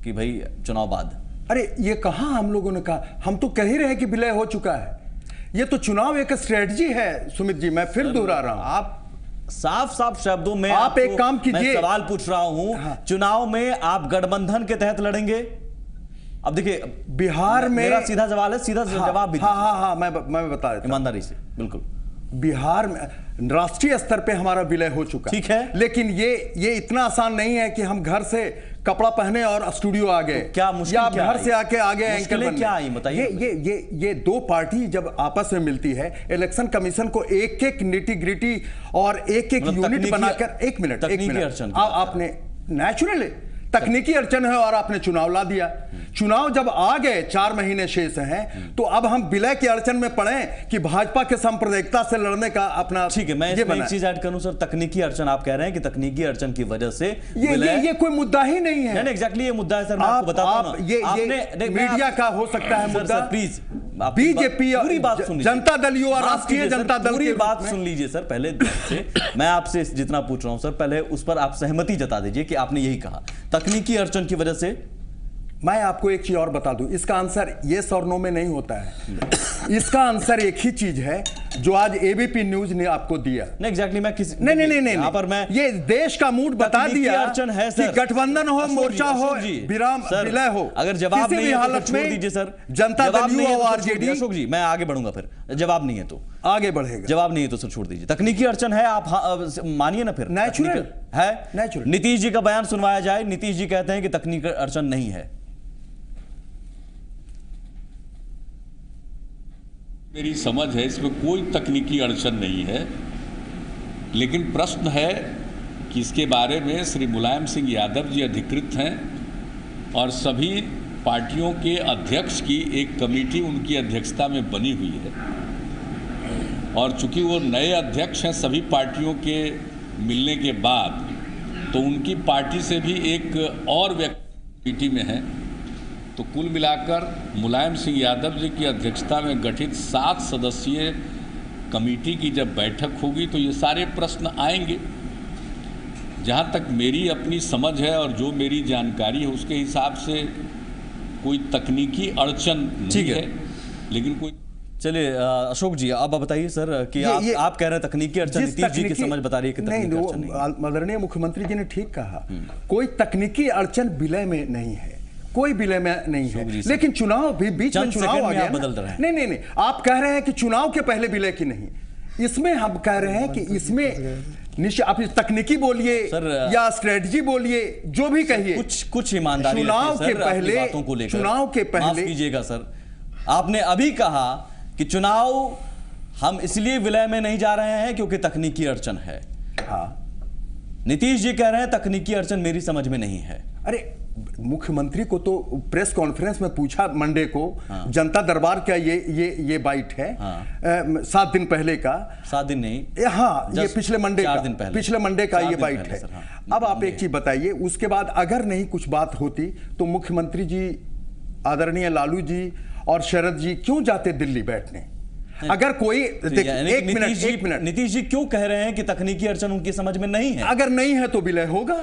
कि भाई चुनाव बाद? अरे ये कहां हम लोगों ने कहा, हम तो कह ही रहे कि विलय हो चुका है। ये तो चुनाव एक स्ट्रेटजी है सुमित जी, मैं फिर दोहरा रहा हूं। आप साफ शब्दों में आप एक काम कीजिए, मैं सवाल पूछ रहा हूं। हाँ। चुनाव में आप गठबंधन के तहत लड़ेंगे? अब देखिए, बिहार में मेरा सीधा सवाल है, सीधा जवाब भी। हाँ, मैं बता देता हूं ईमानदारी से। बिल्कुल, बिहार में राष्ट्रीय स्तर पे हमारा विलय हो चुका ठीक है, लेकिन ये इतना आसान नहीं है कि हम घर से कपड़ा पहने और स्टूडियो आ गए। तो क्या मुश्किल, या घर से आके आगे एंकर बनने? क्या आई बताइए। ये दो पार्टी जब आपस में मिलती है, इलेक्शन कमीशन को एक एक निटी ग्रिटी और एक एक यूनिट बनाकर, एक मिनट आपने नेचुरल तकनीकी अड़चन है और आपने चुनाव ला दिया। चुनाव जब आ गए, 4 महीने शेष हैं, तो अब हम विलय की अड़चन में पड़े कि भाजपा के सांप्रदायिकता से लड़ने का अपना। ठीक है, मैं इसमें एक चीज ऐड करूं सर, तकनीकी अड़चन आप कह रहे हैं कि तकनीकी अड़चन की वजह से ये कोई मुद्दा ही नहीं है। नहीं, एग्जैक्टली ये मुद्दा है सर, मैं आपको बताता हूं। ये मीडिया का हो सकता है मुद्दा। प्लीज, बीजेपी पूरी बात सुन लीजिए, जनता दल और राष्ट्रीय जनता दल पूरी बात सुन लीजिए सर। पहले से मैं आपसे जितना पूछ रहा हूं सर, पहले उस पर आप सहमति जता दीजिए कि आपने यही कहा तकनीकी अड़चन की वजह से। मैं आपको एक चीज और बता दूं, इसका आंसर यस और नो में नहीं होता है। इसका आंसर एक ही चीज है जो आज एबीपी न्यूज ने आपको दिया। नहीं, एग्जैक्टली मैं किसी नहीं पर मैं ये देश का मूड बता दिया अड़चन है सर, कि गठबंधन हो, मोर्चा हो, विराम विलय हो, अगर जवाब नहीं है तो छोड़ दीजिए सर। जनता दल और आरजेडी। अशोक जी, मैं आगे बढ़ूंगा, फिर जवाब नहीं है तो आगे बढ़ेगा, जवाब नहीं है तो सर छोड़ दीजिए। तकनीकी अड़चन है, आप मानिए ना, फिर नेचुरल है, नेचुरल। नीतीश जी का बयान सुनवाया जाए, नीतीश जी कहते हैं कि तकनीकी अड़चन नहीं है। मेरी समझ है इसमें कोई तकनीकी अड़चन नहीं है, लेकिन प्रश्न है कि इसके बारे में श्री मुलायम सिंह यादव जी अधिकृत हैं और सभी पार्टियों के अध्यक्ष की एक कमेटी उनकी अध्यक्षता में बनी हुई है, और चूंकि वो नए अध्यक्ष हैं सभी पार्टियों के मिलने के बाद, तो उनकी पार्टी से भी एक और व्यक्ति कमेटी में है। तो कुल मिलाकर मुलायम सिंह यादव जी की अध्यक्षता में गठित 7 सदस्यीय कमेटी की जब बैठक होगी तो ये सारे प्रश्न आएंगे। जहाँ तक मेरी अपनी समझ है और जो मेरी जानकारी है उसके हिसाब से कोई तकनीकी अड़चन नहीं है, लेकिन कोई। चलिए अशोक जी, अब बताइए सर कि आप कह रहे हैं तकनीकी अड़चन, नीतीश जी की समझ बता रही है कि तकनीकी अड़चन नहीं। आदरणीय मुख्यमंत्री जी ने ठीक कहा, कोई तकनीकी अड़चन विलय में नहीं है, कोई विलय में नहीं है, लेकिन चुनाव भी बीच में चुनाव आ गया, बदल रहे हैं। नहीं, आप कह रहे हैं कि चुनाव के पहले विलय की नहीं, इसमें हम कह रहे हैं कि इसमें आप तकनीकी बोलिए या स्ट्रेटजी बोलिए, जो भी कहिए, कुछ ईमानदारी चुनाव के पहले, चुनाव के पहले। माफ कीजिएगा सर, आपने अभी कहा कि चुनाव हम इसलिए विलय में नहीं जा रहे हैं क्योंकि तकनीकी अड़चन है। हाँ, नीतीश जी कह रहे हैं तकनीकी अड़चन मेरी समझ में नहीं है। अरे मुख्यमंत्री को तो प्रेस कॉन्फ्रेंस में पूछा मंडे को, हाँ। जनता दरबार का ये बाइट है, हाँ। 7 दिन पहले का, 7 दिन नहीं, हाँ, ये पिछले मंडे का, पिछले मंडे का ये बाइट है। हाँ। अब आप एक चीज बताइए, उसके बाद अगर नहीं कुछ बात होती तो मुख्यमंत्री जी आदरणीय लालू जी और शरद जी क्यों जाते दिल्ली बैठने? अगर कोई एक मिनट, नीतीश जी क्यों कह रहे हैं कि तकनीकी अड़चन उनकी समझ में नहीं है? अगर नहीं है तो विलय होगा।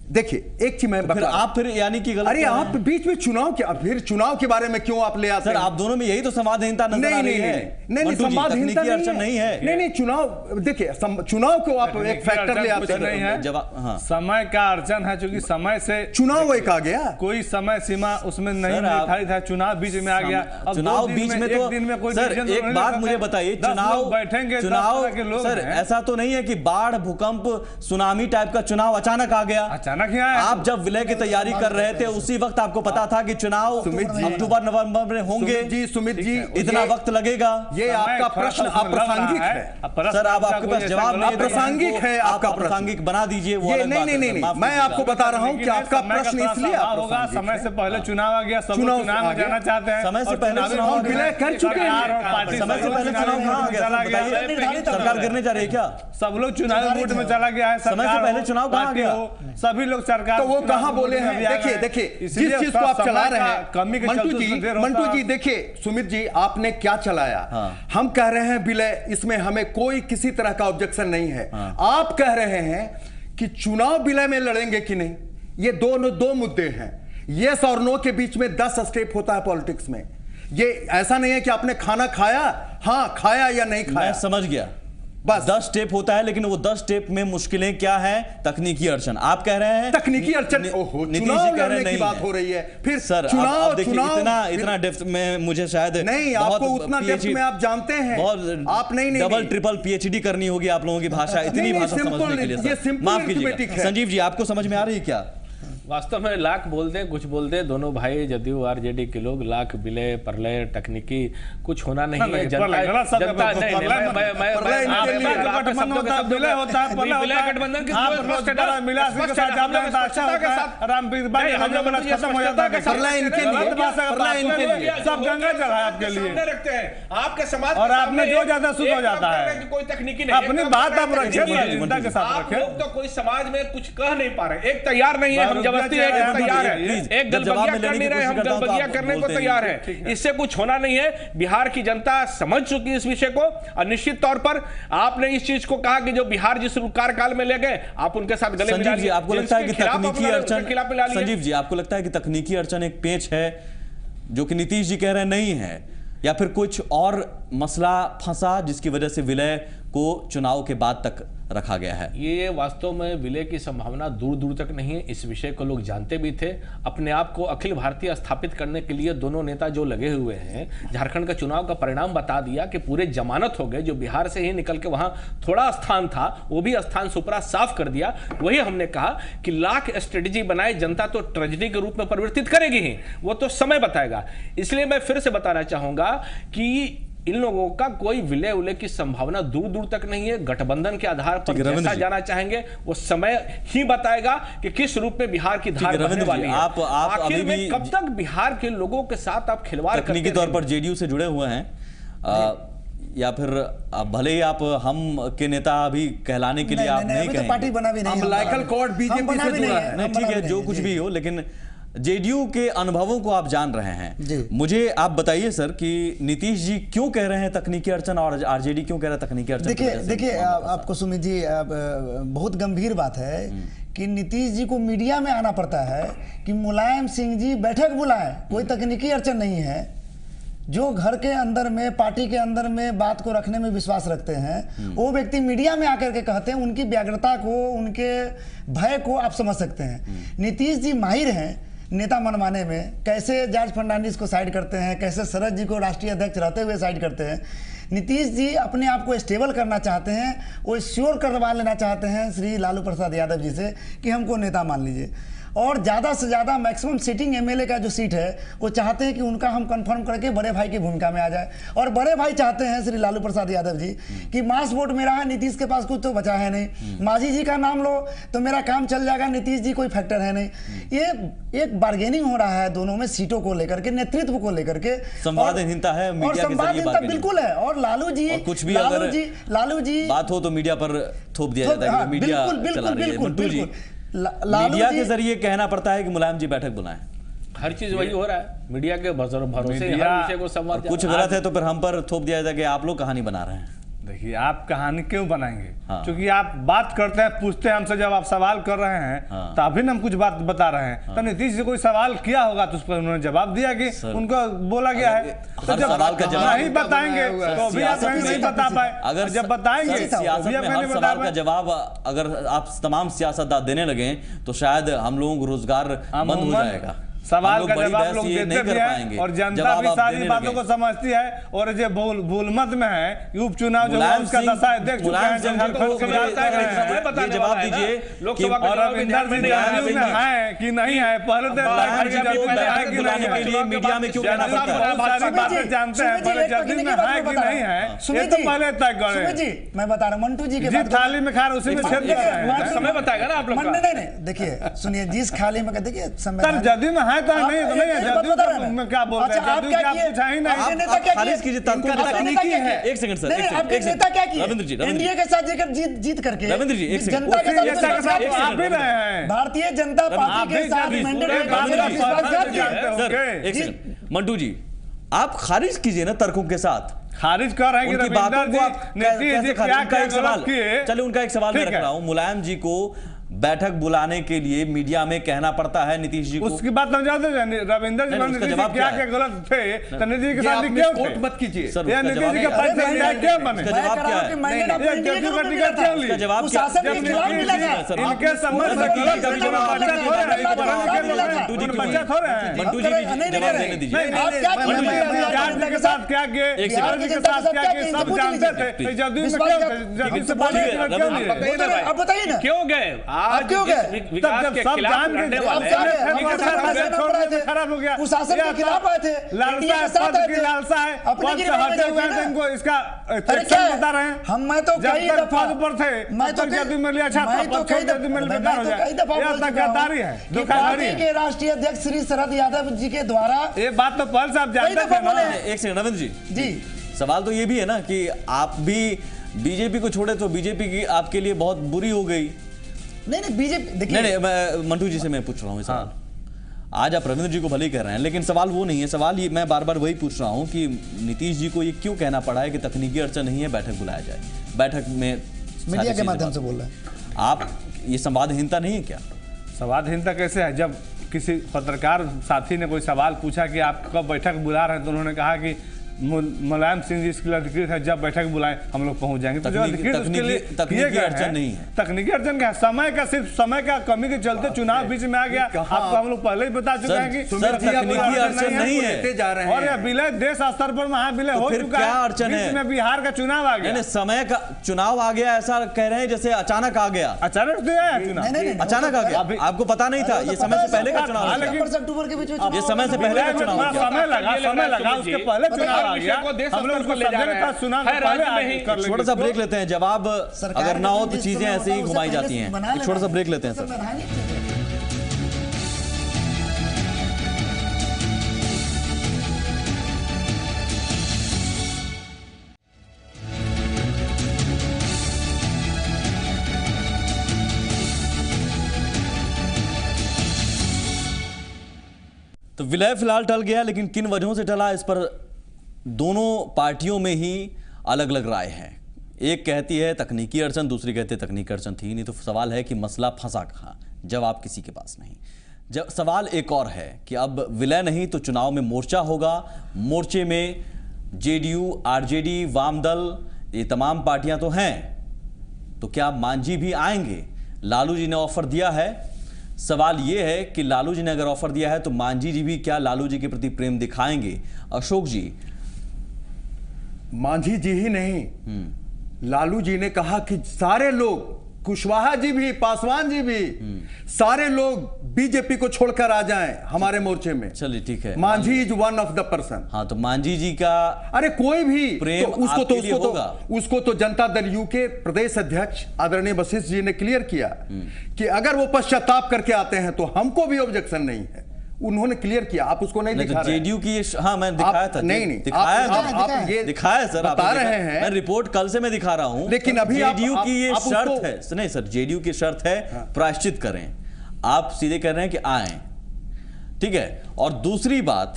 देखिए एक चीज मैं फिर आप फिर यानी कि गलत। अरे आप बीच में चुनाव के, फिर चुनाव के बारे में क्यों आप ले आते हैं? सर आप दोनों में यही तो संवादहीनता नजर आ रही है। नहीं, संवादहीनता नहीं है। नहीं, चुनाव देखिए, चुनाव को आप एक फैक्टर ले आते हैं। समय का अड़चन है, क्योंकि समय से चुनाव एक आ गया, कोई समय सीमा उसमें नहीं निर्धारित है, चुनाव बीच में आ गया। चुनाव बीच में तो सर एक बात मुझे बताइए, चुनाव बैठेंगे, सर ऐसा तो नहीं है कि बाढ़, भूकंप, सुनामी टाइप का चुनाव अचानक आ गया? अचानक ही आए। आप जब विलय की तैयारी कर रहे थे उसी वक्त आपको पता था कि चुनाव अक्टूबर नवंबर में होंगे। सुमित जी इतना वक्त लगेगा? ये आपका प्रश्न अप्रासंगिक है सर, अब आपके पास जवाब नहीं, अप्रासंगिक है आपका प्रश्न। प्रासंगिक बना दीजिए वो। नहीं, मैं आपको बता रहा हूं कि आपका प्रश्न इसलिए होगा, समय से पहले चुनाव आ गया, सब चुनाव में जाना चाहते हैं। समय से पहले हम विलय कर चुके हैं। समय से पहले चुनाव कहां आ गया? सरकार गिरने जा रही है क्या? सब लोग चुनावी मूड में चला गया है। समय से पहले चुनाव कहां गया? सभी लोग सरकार, तो वो कहाँ बोले हैं? देखिए जिस चीज को आप चला रहे हैं मंटू जी, देखिए सुमित जी, आपने क्या चलाया? हम कह रहे हैं विलय, इसमें हमें कोई किसी तरह का ऑब्जेक्शन नहीं है। आप कह रहे हैं कि चुनाव विलय में लड़ेंगे कि नहीं। ये दो मुद्दे हैं। यस और नो के बीच में 10 स्टेप होता है पॉलिटिक्स में। ये ऐसा नहीं है कि आपने खाना खाया, हाँ खाया या नहीं खाया। मैं समझ गया, बस 10 स्टेप होता है, लेकिन वो 10 स्टेप में मुश्किलें क्या है? तकनीकी अड़चन। आप कह रहे हैं तकनीकी अड़चन, नीतीश जी कह रहे हैं की बात हो रही है। फिर सर आप देखिए, इतना डेप्थ में मुझे शायद नहीं, आपको उतना डेप्थ में आप जानते हैं, आप नहीं डबल ट्रिपल पीएचडी करनी होगी आप लोगों की भाषा, इतनी भाषा समझने के लिए। माफ कीजिएगा संजीव जी, आपको समझ में आ रही है क्या? वास्तव में लाख बोलते हैं, कुछ बोलते हैं, दोनों भाई जदयू आरजेडी के लोग, लाख विलय प्रलय तकनीकी कुछ होना नहीं है। जनता सब गंगा जल है आपके लिए रखते हैं आपके समाज, और आपने जो ज्यादा शुद्ध हो जाता है। कोई तकनीकी नहीं, अपनी बात आप रखिए, के साथ रखिए। तो कोई समाज में कुछ कह नहीं पा रहे, एक तैयार नहीं है, हम जबरदस्ती तैयार है, एक गलबगिया कर नहीं रहे, हम गलबगिया करने को तैयार है। इससे कुछ होना नहीं है। बिहार की जनता समझ चुकी है इस विषय को, और निश्चित तौर पर आपने इस चीज को कहा कि जो बिहार जिस कार्यकाल में ले गए, आप उनके साथ गले मिला लिए। आपको लगता है कि तकनीकी अड़चन, संजीव जी आपको लगता है कि तकनीकी अड़चन एक पेच है जो कि नीतीश जी कह रहे नहीं है, या फिर कुछ और मसला फंसा जिसकी वजह से विलय को चुनाव के बाद तक रखा गया है? ये वास्तव में विलय की संभावना दूर दूर तक नहीं है। इस विषय को लोग जानते भी थे। अपने आप को अखिल भारतीय स्थापित करने के लिए दोनों नेता जो लगे हुए हैं, झारखंड का चुनाव का परिणाम बता दिया कि पूरे जमानत हो गए। जो बिहार से ही निकल के वहां थोड़ा स्थान था, वो भी स्थान सुपरा साफ कर दिया। वही हमने कहा कि लाख स्ट्रेटेजी बनाए, जनता तो ट्रेजेडी के रूप में परिवर्तित करेगी ही, वो तो समय बताएगा। इसलिए मैं फिर से बताना चाहूंगा कि इन लोगों का कोई विलय उलय की संभावना दूर दूर तक नहीं है। गठबंधन के आधार पर जैसा जाना चाहेंगे वो समय ही बताएगा कि किस रूप में बिहार की धार बहने वाली है। आखिर में कब तक बिहार के लोगों के साथ आप खिलवाड़ तकनीकी तौर पर जेडीयू से जुड़े हुए हैं, या फिर भले ही आप हम के नेता अभी कहलाने के लिए आप नहीं कहेंगे, पार्टी बना भी नहीं, अम्बिलाइकल कॉर्ड बीजेपी से जुड़ा है। नहीं ठीक है, जो कुछ भी हो, लेकिन जेडीयू के अनुभवों को आप जान रहे हैं। मुझे आप बताइए सर कि नीतीश जी क्यों कह रहे हैं तकनीकी अड़चन और आरजेडी क्यों कह रहा है तकनीकी अड़चन? देखिए आपको सुमित जी, बहुत गंभीर बात है कि नीतीश जी को मीडिया में आना पड़ता है कि मुलायम सिंह जी बैठक बुलाएं, कोई तकनीकी अड़चन नहीं है। जो घर के अंदर में, पार्टी के अंदर में बात को रखने में विश्वास रखते हैं, वो व्यक्ति मीडिया में आकर के कहते हैं। उनकी व्यग्रता को, उनके भय को आप समझ सकते हैं। नीतीश जी माहिर हैं नेता मनवाने में, कैसे जॉर्ज फर्नांडिस को साइड करते हैं, कैसे शरद जी को राष्ट्रीय अध्यक्ष रहते हुए साइड करते हैं। नीतीश जी अपने आप को स्टेबल करना चाहते हैं, वो श्योर करवा लेना चाहते हैं श्री लालू प्रसाद यादव जी से कि हमको नेता मान लीजिए। और ज़्यादा से ज़्यादा मैक्सिमम सीटिंग एमएलए का जो सीट है वो चाहते हैं कि उनका हम कंफर्म करके बड़े भाई की भूमिका में आ जाए। और बड़े भाई चाहते हैं श्री लालू प्रसाद यादव जी कि मास वोट मेरा है, नीतीश के पास कुछ तो बचा है नहीं, मांझी जी का नाम लो तो मेरा काम चल जाएगा, नीतीश जी कोई फैक्टर है नहीं। ये एक बार्गेनिंग हो रहा है दोनों में, सीटों को लेकर के, नेतृत्व को लेकर के संवादहीनता है, और संवादहीनता बिल्कुल है। और लालू जी, कुछ भी लालू जी बात हो तो मीडिया पर थोप दिया जाता है, मीडिया चला रही है। मंटू जी, मीडिया के जरिए कहना पड़ता है कि मुलायम जी बैठक बुलाएं, हर चीज वही हो रहा है। मीडिया के भरोसे हर विषय को संवाद, कुछ गलत है तो फिर हम पर थोप दिया जाता है कि आप लोग कहानी बना रहे हैं। देखिए, आप कहानी क्यों बनाएंगे? क्योंकि आप बात करते हैं, पूछते हैं हमसे, जब आप सवाल कर रहे हैं तभी हम कुछ बात बता रहे हैं। तो नीतीश जी कोई सवाल किया होगा तो उस पर उन्होंने जवाब दिया कि उनको बोला गया है। तो जब सवाल का जवाब नहीं बताएंगे तो भी आप नहीं बता पाए, अगर जब बताएंगे सियासत में हर सवाल का जवाब अगर आप तमाम सियासतदान देने लगे तो शायद हम लोगों को रोजगार बंद हो जाएगा। सवाल का जवाब लोग देते भी हैं और जनता भी सारी बातों को समझती है। और जो भूल मत में है कि उपचुनाव जो है उसका दशा देख चुके हैं, जवाब दीजिए लोकसभा और रविंदर सिंह में है कि नहीं है, पहले मीडिया में क्यों कहना पड़ता है? बहुत सारी बातें जानते हैं, पहले जल्दी में है कि नहीं है ये तो पहले तय करें। मैं बता रहा हूँ मंटू जी के थाली में खा रहे उसी में समय बताएगा ना आप लोग। नहीं देखिए सुनिए, जिस थाली में देखिए जदयू में है तो नहीं तो नहीं है, जदयू में क्या बोल रहे हैं, जदयू क्या पूछा ही नहीं। खारिज कीजिए, तकनीकी है। एक सेकंड सर, आपके नेता क्या किए? रविंद्र जी, एनडीए के साथ जेकर जीत करके रविंद्र जी एक सेकंड, जनता के साथ आप भी रहे हैं, भारतीय जनता पार्टी के साथ मंटू जी आप खारिज कीजिए ना तर्कों के साथ। खारिज कर रहे हैं उनकी बातों को आप उनका एक सवाल, चलिए उनका एक सवाल मैं रख रहा हूं। मुलायम जी को बैठक बुलाने के लिए मीडिया में कहना पड़ता है नीतीश जी को, उसकी बात हम जानते हैं। रविंदर जी क्या गलत थे तो नीतीश जी के साथ क्यों कोट मत कीजिए, नीतीश जी के पास क्या बने, इसका जवाब क्या है? इसका जवाब क्या है? इनके समझ मंटू जी जवाब देने दीजिए। के साथ क्या किए, के साथ क्या किए सब जानते थे, जदयू अब बताइए ना क्यों गए? आप क्यों गए? विकास के खिलाफ लड़ने वाले खराब हो गया, शासन के खिलाफ आए थे, लालसा है इनको इसका बता रहे हैं। हम मैं तो कई दफा ऊपर थे, मैं तो जदयू में लिया अच्छा गद्दारी है, धोखाधड़ी है। के राष्ट्रीय अध्यक्ष श्री शरद यादव जी के द्वारा ये बात तो पहले से आप जानते थे। एक सेकंड रविंद्र जी, सवाल तो ये भी है ना कि आप भी बीजेपी को छोड़े तो बीजेपी की आपके लिए बहुत बुरी हो गई। नहीं बीजेपी देखिए, नहीं मंटू जी से मैं पूछ रहा हूँ सवाल। आज आप रविंद्र जी को भले ही कह रहे हैं, लेकिन सवाल वो नहीं है। सवाल ये मैं बार बार वही पूछ रहा हूँ कि नीतीश जी को ये क्यों कहना पड़ा है कि तकनीकी अड़चन नहीं है, बैठक बुलाया जाए। बैठक में मीडिया के माध्यम से बोल रहे हैं आप, ये संवादहीनता नहीं है क्या? संवादहीनता कैसे है? जब किसी पत्रकार साथी ने कोई सवाल पूछा कि आप कब बैठक बुला रहे हैं, तो उन्होंने कहा कि मुलायम सिंह जी इसके लिए अधिकृत है, जब बैठक बुलाएं हम लोग पहुंच जाएंगे। तो जो अधिकृत उसके लिए तकनीकी अड़चन नहीं है, तकनीकी अड़चन क्या, समय का सिर्फ समय का कमी के चलते चुनाव बीच में आ गया। आपको हम लोग पहले ही बता चुके हैं कि तकनीकी अड़चन नहीं है और यह विलय देश स्तर पर महाविलय हो चुका है। क्या अड़चन है? में बिहार का चुनाव आ गया, समय का चुनाव आ गया ऐसा कह रहे हैं जैसे अचानक आ गया। अचानक तो आया चुनाव, अचानक आ गया, आपको पता नहीं था? ये समय से पहले का चुनाव, ये समय से पहले का चुनाव, समय लगा उसके पहले चुनाव आ गया। छोटा सा ब्रेक लेते हैं, जवाब अगर ना हो तो चीजें ऐसे ही घुमाई जाती हैं। एक छोटा सा ब्रेक लेते हैं सर। तो विलय फिलहाल टल गया, लेकिन किन वजहों से टला इस पर दोनों पार्टियों में ही अलग अलग राय है। एक कहती है तकनीकी अड़चन, दूसरी कहती है तकनीकी अड़चन थी नहीं। तो सवाल है कि मसला फंसा कहाँ? जवाब किसी के पास नहीं। जब सवाल एक और है कि अब विलय नहीं तो चुनाव में मोर्चा होगा, मोर्चे में जेडीयू, आरजेडी, वाम दल, ये तमाम पार्टियां तो हैं, तो क्या मांझी भी आएंगे? लालू जी ने ऑफर दिया है। सवाल यह है कि लालू जी ने अगर ऑफर दिया है तो मांझी जी भी क्या लालू जी के प्रति प्रेम दिखाएंगे? अशोक जी, मांझी जी ही नहीं, लालू जी ने कहा कि सारे लोग, कुशवाहा जी भी, पासवान जी भी, सारे लोग बीजेपी को छोड़कर आ जाएं हमारे मोर्चे में। चलिए ठीक है, Manjhi is one of the person. हाँ, तो मांझी जी का अरे कोई भी प्रेम तो उसको तो जनता दल यू के प्रदेश अध्यक्ष आदरणीय वशिष्ठ जी ने क्लियर किया कि अगर वो पश्चाताप करके आते हैं तो हमको भी ऑब्जेक्शन नहीं है। उन्होंने क्लियर किया, आप उसको नहीं दिखा रहे। जेडीयू की हाँ मैं दिखाया था, नहीं दिखाया आप ये दिखाया सर, बता रहे हैं। मैं रिपोर्ट कल से मैं दिखा रहा हूं, लेकिन अभी जेडीयू की ये शर्त है। नहीं सर, जेडीयू की शर्त है प्रायश्चित करें। आप सीधे कह रहे हैं कि आए, ठीक है। और दूसरी बात,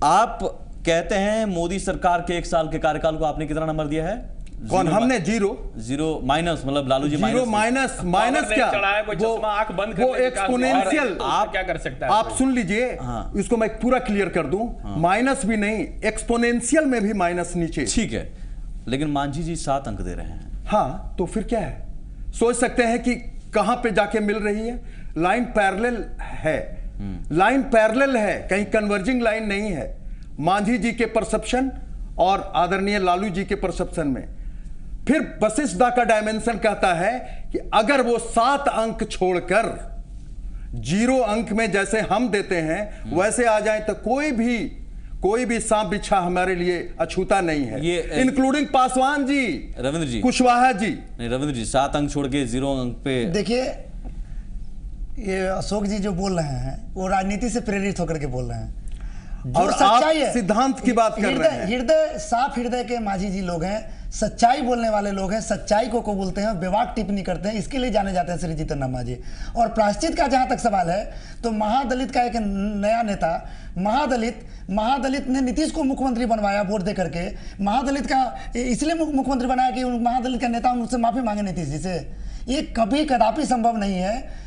आप कहते हैं मोदी सरकार के 1 साल के कार्यकाल को आपने कितना नंबर दिया है? कौन? हमने जीरो माइनस, मतलब लालू जी माइनस क्या, वो एक्सपोनेंशियल। आप क्या कर सकते हैं? आप सुन लीजिए, इसको मैं पूरा क्लियर कर दूं। माइनस भी नहीं, एक्सपोनेंशियल में भी माइनस नीचे। ठीक है, लेकिन मांझी जी 7 अंक दे रहे हैं। हाँ, तो फिर क्या है? सोच सकते हैं कि कहां पे जाके मिल रही है। लाइन पैरेलल है, लाइन पैरेलल है, कहीं कन्वर्जिंग लाइन नहीं है मांझी जी के परसेप्शन और आदरणीय लालू जी के परसेप्शन में। फिर वशिष्ठ दा का डायमेंशन कहता है कि अगर वो 7 अंक छोड़कर 0 अंक में जैसे हम देते हैं वैसे आ जाए तो कोई भी सांप बिच्छा हमारे लिए अछूता नहीं है, इंक्लूडिंग पासवान जी, रविंद्र जी, कुशवाहा जी। नहीं रविंद्र जी, 7 अंक छोड़ के 0 अंक पे देखिए, ये अशोक जी जो बोल रहे हैं वो राजनीति से प्रेरित होकर के बोल रहे हैं। और सच्चाई है, सिद्धांत की बात कर रहे हैं। हृदय साफ हृदय के मांझी जी लोग हैं, सच्चाई बोलने वाले लोग हैं, सच्चाई को बोलते हैं, बेबाक टिप्पणी करते हैं, इसके लिए जाने जाते हैं श्री जीतन राम मांझी। और प्रायश्चित का जहां तक सवाल है तो महादलित का एक नया नेता, महादलित ने नीतीश को मुख्यमंत्री बनवाया वोट दे करके। महादलित का इसलिए मुख्यमंत्री बनाया कि महादलित का नेता उनसे माफी मांगे नीतीश जी से। ये कभी कदापि संभव नहीं है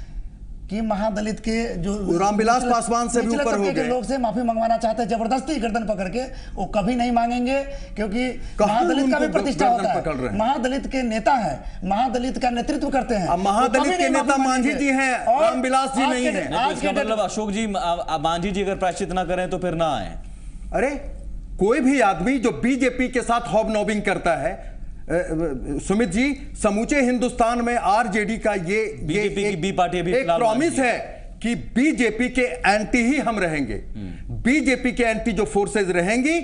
कि महादलित के जो रामविलास पासवान से भी ऊपर हो गए लोग से माफी मंगवाना चाहते हैं जबरदस्ती गर्दन पकड़ के, वो कभी नहीं मांगेंगे, क्योंकि महादलित का भी प्रतिष्ठा होता है। महादलित के नेता है, महादलित का नेतृत्व करते हैं। महादलित के नेता मांझी जी हैं, रामविलास जी नहीं है। मतलब अशोक जी, मांझी जी अगर प्रायश्चित ना करें तो फिर ना आए। अरे कोई भी आदमी जो बीजेपी के साथ हॉबनॉबिंग करता है, सुमित जी, समूचे हिंदुस्तान में आरजेडी का ये बीजेपी की बी पार्टी अभी एक प्रॉमिस है कि बीजेपी के एंटी ही हम रहेंगे। बीजेपी के एंटी जो फोर्सेज रहेंगी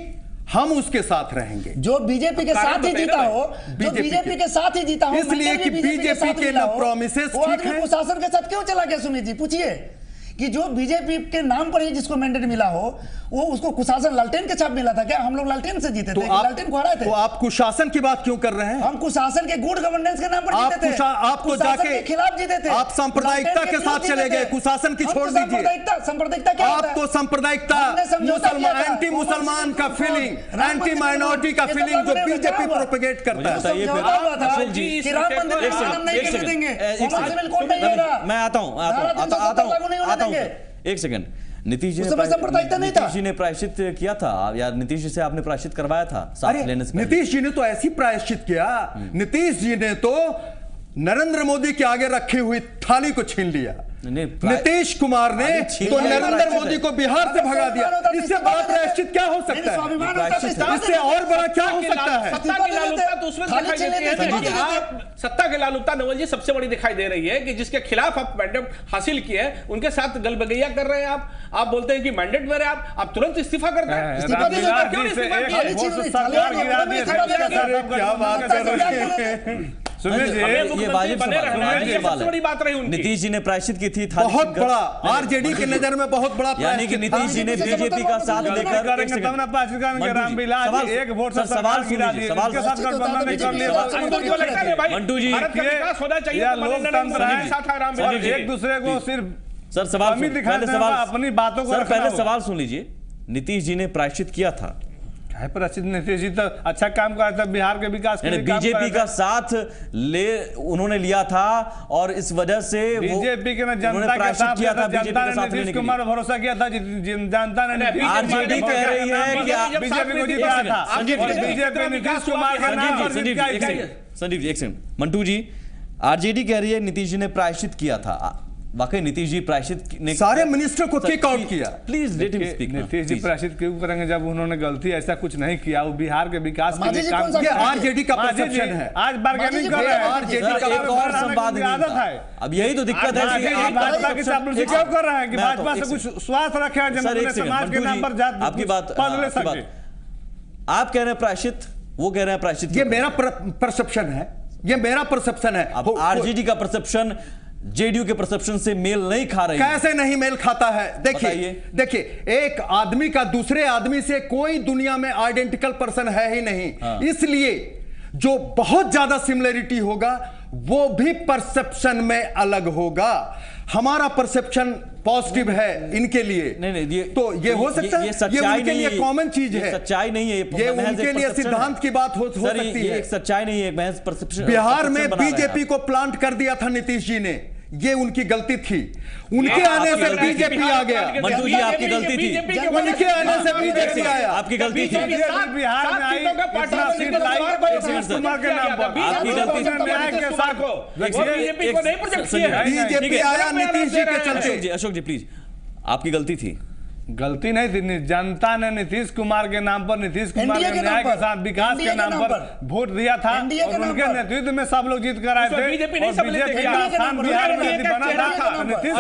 हम उसके साथ रहेंगे। जो बीजेपी के साथ ही जीता हो, बीजेपी के साथ ही जीता हो, इसलिए कि बीजेपी के ना प्रॉमिसेस ठीक है। प्रशासन के साथ क्यों चला गया? सुमित जी पूछिए कि जो बीजेपी के नाम पर ही जिसको मैंडेट मिला हो वो उसको कुशासन लालटेन के छाप मिला था क्या? हम लोग लालटेन से जीते थे, लालटेन को हराए थे। तो आप कुशासन की बात क्यों कर रहे हैं? हम कुशासन के गुड गवर्नेंस के नाम पर जीते थे। आप तो जाके खिलाफ जीते थे। आप सांप्रदायिकता के साथ चले गए, कुशासन की छोड़ दीजिए। सांप्रदायिकता क्या आप तो सांप्रदायिकता, मुसलमान, एंटी मुसलमान का फीलिंग, एंटी माइनॉरिटी का फीलिंग जो बीजेपी प्रोपेगेट करता है। मैं आता हूं एक सेकंड। नीतीश जी ने प्रायश्चित किया था या नीतीश जी से आपने प्रायश्चित करवाया था साथ लेने से? नीतीश जी ने तो ऐसी प्रायश्चित किया, नीतीश जी ने तो नरेंद्र मोदी के आगे रखी हुई थाली को छीन लिया। नीतीश कुमार ने तो नरेंद्र मोदी को बिहार से भगा दिया। इससे बड़ा प्रायश्चित क्या हो सकता है? इससे और बड़ा क्या हो सकता है? सत्ता की लालुपता तो उसमें दिखाई देती है कि आप सत्ता की लालुपता नवल जी सबसे बड़ी दिखाई दे रही है कि जिसके खिलाफ आप मैंडेट हासिल किए उनके साथ गलबगैया कर रहे हैं। आप बोलते हैं कि मैंडेट मेरे, आप तुरंत इस्तीफा करते हैं। क्या बात कर रहे हैं? बड़ी बात रही उनकी। नीतीश जी ने प्रायश्चित की थी, बहुत बड़ा, आरजेडी की नजर में बहुत बड़ा, यानी कि नीतीश जी ने बीजेपी का साथ लेकर मंटू जी एक दूसरे को सिर्फ सर सवाल अपनी बातों को पहले सवाल सुन लीजिए। नीतीश जी ने प्रायश्चित किया था, नीतीश जी तो अच्छा काम कर रहा था बिहार के विकास के लिए। बीजेपी का साथ उन्होंने लिया था और इस वजह से बीजेपी के जनता के साथ किया था। जनता ने नीतीश कुमार पर भरोसा किया था, जनता ने आरजेडी कह रही है कि बीजेपी को जिताया था। बीजेपी नीतीश कुमार का नाम पर संदीप जी एक सेकंड। मंटू जी, आरजेडी कह रही है नीतीश जी ने प्रायश्चित किया था। वाकई नीतीश जी प्रायश्चित ने सारे मिनिस्टर को किक आउट किया। Please let him speak. Nitish ji प्रायश्चित क्यों करेंगे जब उन्होंने गलती ऐसा कुछ नहीं किया? वो बिहार के विकास के लिए काम किया। आरजेडी का परसेप्शन है। आज बार्गेनिंग कर रहे हैं। आरजेडी का एक और संवाद आदत है। अब यही तो दिक्कत है कि भाजपा के साथ क्यों कर रहे हैं कि भाजपा से कुछ स्वार्थ रखे जनता समाज के नाम पर जात आपकी बात पद ले सके। आप कह रहे हैं प्रायश्चित, वो कह रहे हैं प्रायश्चित। ये मेरा परसेप्शन है, ये मेरा परसेप्शन है। अब आरजेडी का परसेप्शन जेडीयू के परसेप्शन से मेल नहीं खा रही। कैसे नहीं मेल खाता है? देखिए एक आदमी का दूसरे आदमी से कोई दुनिया में आइडेंटिकल पर्सन है ही नहीं। इसलिए जो बहुत ज्यादा सिमिलरिटी होगा वो भी परसेप्शन में अलग होगा। हमारा परसेप्शन पॉजिटिव है इनके लिए, नहीं तो ये हो सकता है, ये उनके लिए कॉमन चीज है। सच्चाई नहीं है ये उनके लिए सिद्धांत की बात हो सकती है। एक सच्चाई नहीं है, महज परसेप्शन। बिहार में बीजेपी को प्लांट कर दिया था नीतीश जी ने, ये उनकी गलती थी। उनके आने से बीजेपी आ गया। मंटू जी आपकी गलती थी, उनके आने से बीजेपी आया। आपकी गलती थी। बिहार में आई बीजेपी आया नीतीश जी के चलते। अशोक जी प्लीज, आपकी गलती थी? गलती नहीं थी, जनता ने नीतीश कुमार के नाम पर, नीतीश कुमार के न्याय के साथ विकास के नाम पर वोट दिया था और उनके नेतृत्व में सब लोग जीत कर आए थे। बीजेपी और बीजेपी का स्थान बिहार में यदि बना था, नीतीश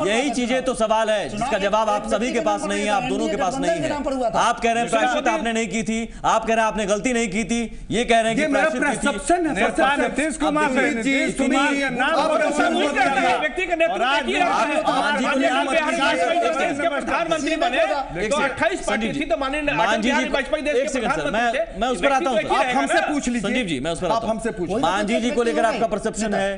यही चीजें तो सवाल है जिसका जवाब आप सभी के पास नहीं है, आप दोनों के पास नहीं है। आप कह रहे हैं प्रायश्चित आपने नहीं की थी, आप कह रहे हैं आपने गलती नहीं की थी, ये कह रहे हैं कि नीतीश कुमार प्रधानमंत्री बने तो 28 पार्टी थी, तो माननीय अटल बिहारी वाजपेयी देश के प्रधानमंत्री। मैं उस पर आता हूं, आप हमसे पूछ लीजिए। संजीव जी, मैं उस पर आप हमसे पूछिए। मांझी जी को लेकर आपका परसेप्शन है,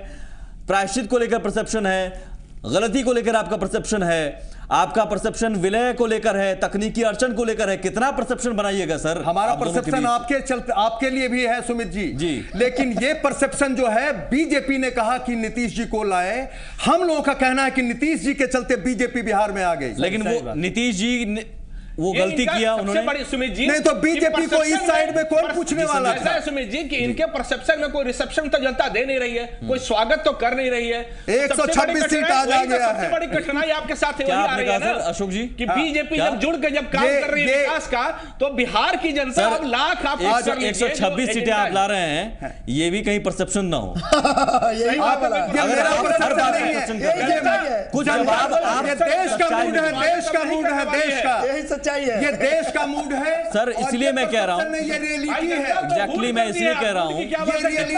प्रायश्चित को लेकर परसेप्शन है, गलती को लेकर आपका परसेप्शन है, आपका परसेप्शन विलय को लेकर है, तकनीकी अड़चन को लेकर है, कितना परसेप्शन बनाइएगा सर? हमारा परसेप्शन आपके चलते आपके लिए भी है सुमित जी, लेकिन ये परसेप्शन जो है बीजेपी ने कहा कि नीतीश जी को लाए, हम लोगों का कहना है कि नीतीश जी के चलते बीजेपी बिहार में आ गई। लेकिन वो नीतीश जी वो गलती किया उन्होंने, बड़ी सुमित जी नहीं तो बीजेपी को इस साइड में कौन पूछने वाला था? सुमित जी कि इनके परसेप्शन में कोई रिसेप्शन तो जनता दे नहीं रही है, कोई स्वागत तो कर नहीं रही है। 126 सीट आ गया है। सबसे बड़ी कठिनाई आपके साथ क्या आपने कहा सर अशोक जी कि बीजेपी जब जुड़ के जब काम कर रही है विकास का, तो बिहार की जनता अब लाख आप 126 सीटें आप ला रहे हैं, ये भी कहीं परसेप्शन ना हो। कुछ जवाब आप, देश का मूड है, देश का मूड है, देश का, यही सच्चाई है, ये देश का मूड है सर, इसलिए मैं कह रहा हूं, ये रियलिटी है। एग्जैक्टली मैं इसलिए कह रहा हूं,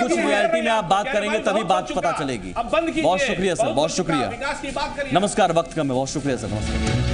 कुछ रियलिटी में आप बात करेंगे तभी बात पता चलेगी। बहुत शुक्रिया सर, बहुत शुक्रिया, नमस्कार। वक्त कम है, बहुत शुक्रिया सर, नमस्कार।